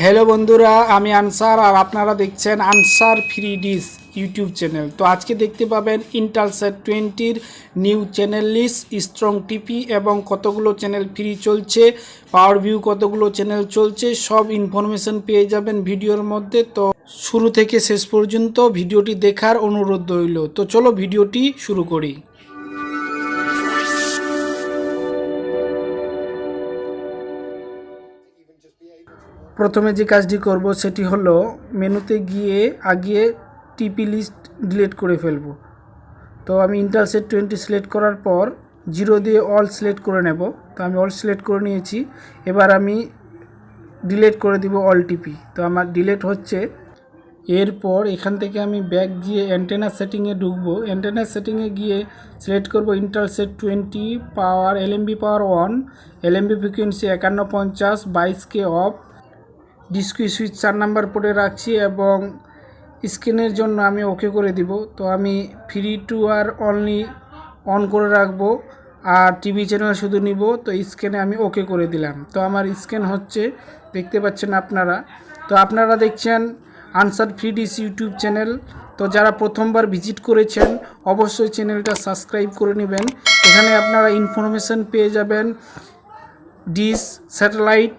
Hello বন্ধুরা, আমি answer আর আপনারা দেখছেন answer free dish YouTube channel. তো আজকে দেখতে পাবেন ইন্টালসেট 20-র নিউ চ্যানেল লিস্ট, স্ট্রং টিপি এবং কতগুলো চ্যানেল ফ্রি চলছে, পাওয়ারভিউ কতগুলো চ্যানেল চলছে, সব ইনফরমেশন পেয়ে যাবেন ভিডিওর মধ্যে। তো শুরু থেকে শেষ পর্যন্ত ভিডিওটি দেখার অনুরোধ রইল। তো চলো ভিডিওটি শুরু করি। প্রথমে যে কাজটি করব সেটি হলো মেনুতে গিয়ে আগে টিপি লিস্ট ডিলিট করে ফেলব। তো আমি ইন্টালসেট 20 সিলেক্ট করার পর 0 দিয়ে অল সিলেক্ট করে নেব। তো আমি অল সিলেক্ট করে নিয়েছি। এবার আমি ডিলিট করে দিব অল টিপি। তো আমার ডিলিট হচ্ছে। এরপর এখান থেকে আমি ব্যাক গিয়ে অ্যান্টেনা সেটিংয়ে ঢুকবো। অ্যান্টেনা সেটিংয়ে গিয়ে সিলেক্ট করব Intelsat 20 power LMB power 1, LMB frequency 5150, 22K off, DiSEqC switch 4 number পোর্টে রাখছি এবং স্ক্রিনের জন্য আমি ওকে করে দিব। তো আমি free to air only on করে রাখবো আর টিভি চ্যানেল শুধু নিব। তো স্ক্রিনে আমি ওকে করে দিলাম। তো আমার স্ক্রিন হচ্ছে, দেখতে পাচ্ছেন আপনারা। তো আপনারা দেখছেন answer free dish YouTube channel. তো যারা প্রথমবার ভিজিট করেছেন অবশ্যই চ্যানেলটা সাবস্ক্রাইব করে নেবেন। এখানে আপনারা ইনফরমেশান পেয়ে যাবেন, ডিশ, স্যাটেলাইট,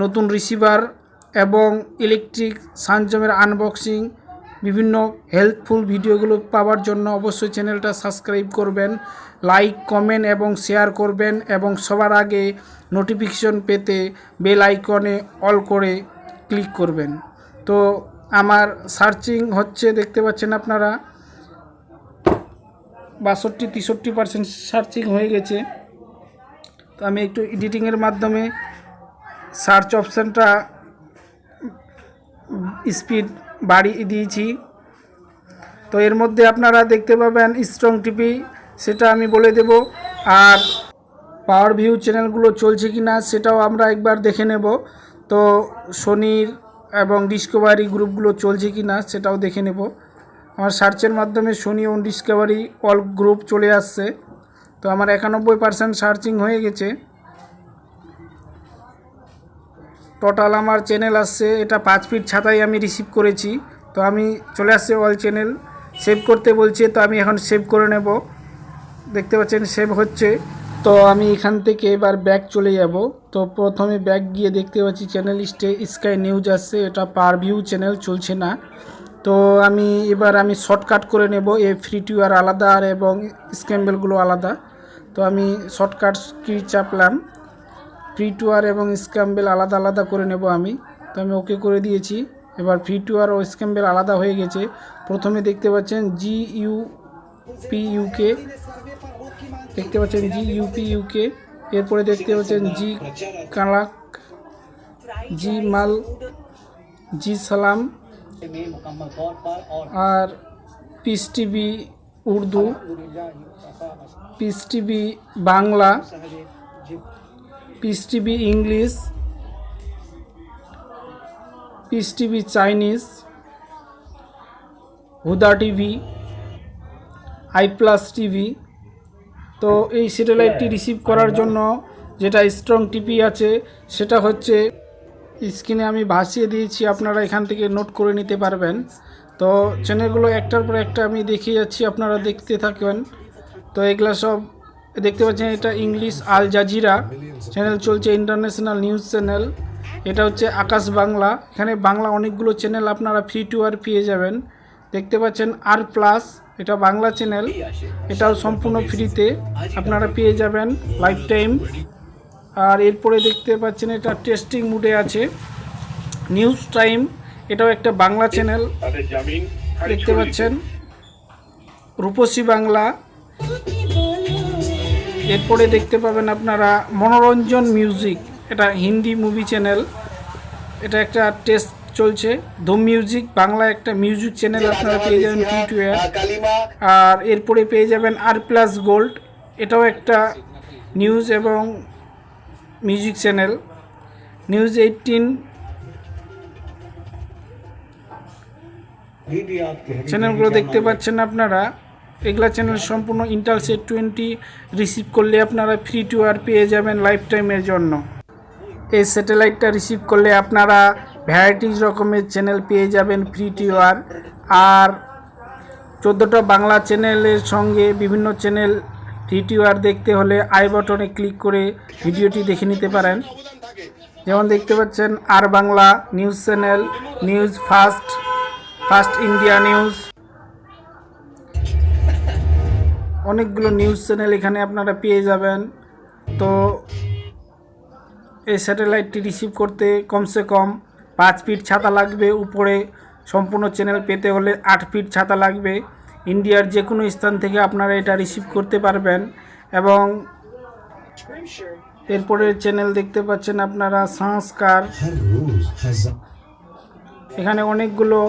নতুন রিসিভার এবং ইলেকট্রিক সরঞ্জামের আনবক্সিং, বিভিন্ন হেল্পফুল ভিডিওগুলো পাওয়ার জন্য অবশ্যই চ্যানেলটা সাবস্ক্রাইব করবেন, লাইক, কমেন্ট এবং শেয়ার করবেন এবং সবার আগে নোটিফিকেশন পেতে বেল আইকনে অল করে ক্লিক করবেন। তো আমার সার্চিং হচ্ছে, দেখতে পাচ্ছেন আপনারা 62-63% সার্চিং হয়ে গেছে। তো আমি একটু এডিটিংয়ের মাধ্যমে সার্চ অপশানটা স্পিড বাড়িয়ে দিয়েছি। তো এর মধ্যে আপনারা দেখতে পাবেন স্ট্রং টিপি, সেটা আমি বলে দেব। আর পাওয়ার ভিউ চ্যানেলগুলো চলছে কি না সেটাও আমরা একবার দেখে নেব। তো সোনির এবং ডিসকভারি গ্রুপগুলো চলছে কি না সেটাও দেখে নেব। আমার সার্চের মাধ্যমে সোনি এবং ডিসকভারি অল গ্রুপ চলে আসছে। তো আমার 91% সার্চিং হয়ে গেছে। টোটাল আমার চ্যানেল আসছে, এটা 5 ফিট ছাতায় আমি রিসিভ করেছি। তো আমি চলে আসছে অল চ্যানেল, সেভ করতে বলছে। তো আমি এখন সেভ করে নেব। দেখতে পাচ্ছেন সেভ হচ্ছে। তো আমি এখান থেকে এবার ব্যাক চলে যাব। তো প্রথমে ব্যাক গিয়ে দেখতে পাচ্ছি চ্যানেল লিস্টে স্কাই নিউজ আসছে, এটা পার ভিউ চ্যানেল চলছে না। তো আমি শর্টকাট করে নেব, এ ফ্রি টু আর আলাদা আর এবং স্ক্যাম্বেলগুলো আলাদা। তো আমি শর্টকাট কি চাপলাম, ফ্রি টু আর এবং স্ক্যাম্বেল আলাদা আলাদা করে নেব আমি। তো আমি ওকে করে দিয়েছি। এবার ফ্রি টু আর ও স্ক্যাম্বেল আলাদা হয়ে গেছে। প্রথমে দেখতে পাচ্ছেন GUP UK, দেখতে পাচ্ছেন GUP UK। এরপরে দেখতে পাচ্ছেন জি কালাক, জি মাল, জি সালাম আর Peace TV Urdu, Peace TV Bangla, Peace TV English, Peace TV Chinese, Huda TV, iPlus TV. তো এই স্যাটেলাইটটি রিসিভ করার জন্য যেটা স্ট্রং টিপি আছে সেটা হচ্ছে, স্ক্রিনে আমি ভাসিয়ে দিয়েছি, আপনারা এখান থেকে নোট করে নিতে পারবেন। তো চ্যানেলগুলো একটার পর একটা আমি দেখিয়ে যাচ্ছি, আপনারা দেখতে থাকেন। তো এগুলো সব দেখতে পাচ্ছেন, এটা ইংলিশ আল জাজিরা চ্যানেল চলছে, ইন্টারন্যাশনাল নিউজ চ্যানেল। এটা হচ্ছে আকাশ বাংলা, এখানে বাংলা অনেকগুলো চ্যানেল আপনারা ফ্রি টু আর পেয়ে যাবেন। দেখতে পাচ্ছেন R+, এটা বাংলা চ্যানেল, এটাও সম্পূর্ণ ফ্রিতে আপনারা পেয়ে যাবেন লাইফ টাইম। আর এরপরে দেখতে পাচ্ছেন এটা টেস্টিং মুডে আছে, নিউজ টাইম, এটাও একটা বাংলা চ্যানেল, দেখতে পাচ্ছেন রূপসী বাংলা। এরপরে দেখতে পাবেন আপনারা মনোরঞ্জন মিউজিক, এটা হিন্দি মুভি চ্যানেল, এটা একটা টেস্ট চলছে। ধুম মিউজিক বাংলা একটা মিউজিক চ্যানেল আপনারা পেয়ে যাবেন ফ্রি টু এয়ার। আর এরপরে পেয়ে যাবেন R+ গোল্ড, এটাও একটা নিউজ এবং মিউজিক চ্যানেল। নিউজ 18 চ্যানেলগুলো দেখতে পাচ্ছেন আপনারা। এগুলা চ্যানেল সম্পূর্ণ ইন্টালসেট 20 রিসিভ করলে আপনারা ফ্রি টু আর পেয়ে যাবেন লাইফ টাইমের জন্য। এই স্যাটেলাইটটা রিসিভ করলে আপনারা ভ্যারাইটিস রকমের চ্যানেল পেয়ে যাবেন ফ্রি টিওয়ার। আর 14টা বাংলা চ্যানেলের সঙ্গে বিভিন্ন চ্যানেল ফ্রি টিওয়ার দেখতে হলে আই বাটনে ক্লিক করে ভিডিওটি দেখে নিতে পারেন। যেমন দেখতে পাচ্ছেন আর Bangla news channel, News First India News, অনেকগুলো নিউজ চ্যানেল এখানে আপনারা পেয়ে যাবেন। তো এই স্যাটেলাইটটি রিসিভ করতে কমসে কম 5 ফিট ছাতা লাগবে, উপরে সম্পূর্ণ চ্যানেল পেতে হলে 8 ফিট ছাতা লাগবে। ইন্ডিয়ার যে কোনো স্থান থেকে আপনারা এটা রিসিভ করতে পারবেন। এবং এরপরে চ্যানেল দেখতে পাচ্ছেন আপনারা সংস্কার, এখানে অনেকগুলো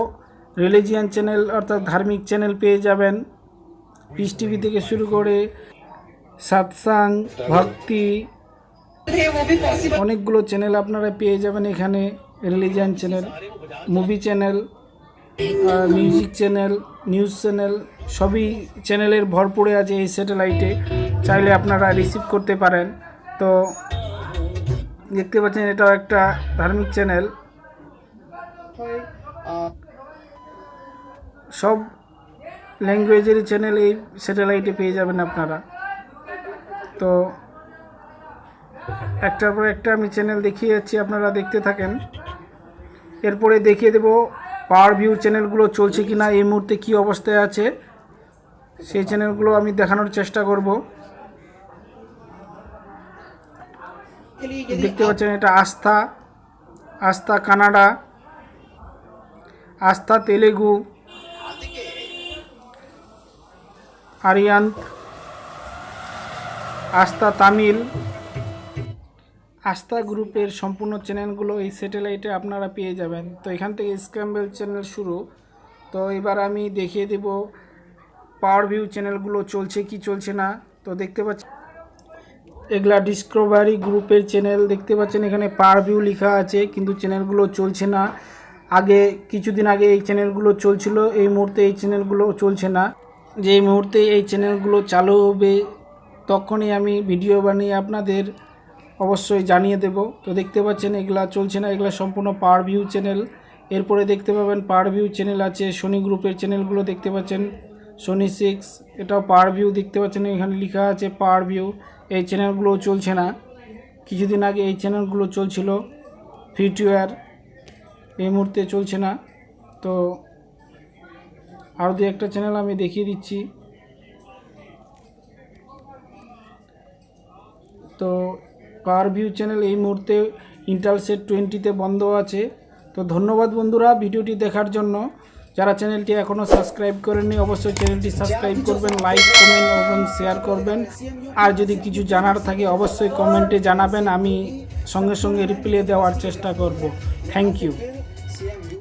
রিলিজিয়ান চ্যানেল অর্থাৎ ধার্মিক চ্যানেল পেয়ে যাবেন। পিস টিভি থেকে শুরু করে সৎসঙ্গ, ভক্তি, অনেকগুলো চ্যানেল আপনারা পেয়ে যাবেন এখানে। Religion channel, movie channel, music channel, news channel, সবই চ্যানেলের ভরপুরে আছে এই স্যাটেলাইটে, চাইলে আপনারা রিসিভ করতে পারেন। তো দেখতে পাচ্ছেন এটাও একটা ধার্মিক চ্যানেল, সব ল্যাঙ্গুয়েজের চ্যানেল এই স্যাটেলাইটে পেয়ে যাবেন আপনারা। তো একটার পর একটা আমি চ্যানেল দেখিয়ে যাচ্ছি, আপনারা দেখতে থাকেন। এরপরে দেখিয়ে দেব পাওয়ারভিউ চ্যানেলগুলো চলছে কি না, এই মুহূর্তে কী অবস্থায় আছে, সেই চ্যানেলগুলো আমি দেখানোর চেষ্টা করব। দেখতে পাচ্ছেন এটা আস্থা কানাডা, আস্থা তেলেগু, আরিয়ান, আস্থা তামিল, আস্থা গ্রুপের সম্পূর্ণ চ্যানেলগুলো এই স্যাটেলাইটে আপনারা পেয়ে যাবেন। তো এখান থেকে স্ক্র্যাম্বল চ্যানেল শুরু। তো এবার আমি দেখিয়ে দেব পাওয়ারভিউ চ্যানেলগুলো চলছে কি চলছে না। তো দেখতে পাচ্ছেন এগুলা ডিসকভারি গ্রুপের চ্যানেল, দেখতে পাচ্ছেন এখানে পাওয়ারভিউ লেখা আছে, কিন্তু চ্যানেলগুলো চলছে না। কিছুদিন আগে এই চ্যানেলগুলো চলছিল, এই মুহূর্তে এই চ্যানেলগুলো চলছে না। যেই মুহূর্তে এই চ্যানেলগুলো চালু হবে তখনই আমি ভিডিও বানিয়ে আপনাদের অবশ্যই জানিয়ে দেব। তো দেখতে পাচ্ছেন এগুলা চলছে না, এগুলা সম্পূর্ণ পাওয়ারভিউ চ্যানেল। এরপরে দেখতে পাবেন পাওয়ারভিউ চ্যানেল আছে, সোনি গ্রুপের চ্যানেলগুলো দেখতে পাচ্ছেন, সোনি 6, এটাও পাওয়ারভিউ দেখতে পাচ্ছেন, এখানে লেখা আছে পাওয়ারভিউ। এই চ্যানেলগুলো চলছে না, কিছুদিন আগে এই চ্যানেলগুলো চলছিল ফ্রি টিওয়ার, এই মুহূর্তে চলছে না। তো আরও দু একটা চ্যানেল আমি দেখিয়ে দিচ্ছি। তো পাওয়ারভিউ চ্যানেল এই মুহূর্তে ইন্টালসেট 20-তে বন্ধ আছে। তো ধন্যবাদ বন্ধুরা ভিডিওটি দেখার জন্য। যারা চ্যানেলটি এখনও সাবস্ক্রাইব করেননি অবশ্যই চ্যানেলটি সাবস্ক্রাইব করবেন, লাইক কমেন্ট এবং শেয়ার করবেন। আর যদি কিছু জানার থাকে অবশ্যই কমেন্টে জানাবেন, আমি সঙ্গে সঙ্গে রিপ্লাই দেওয়ার চেষ্টা করব। Thank you.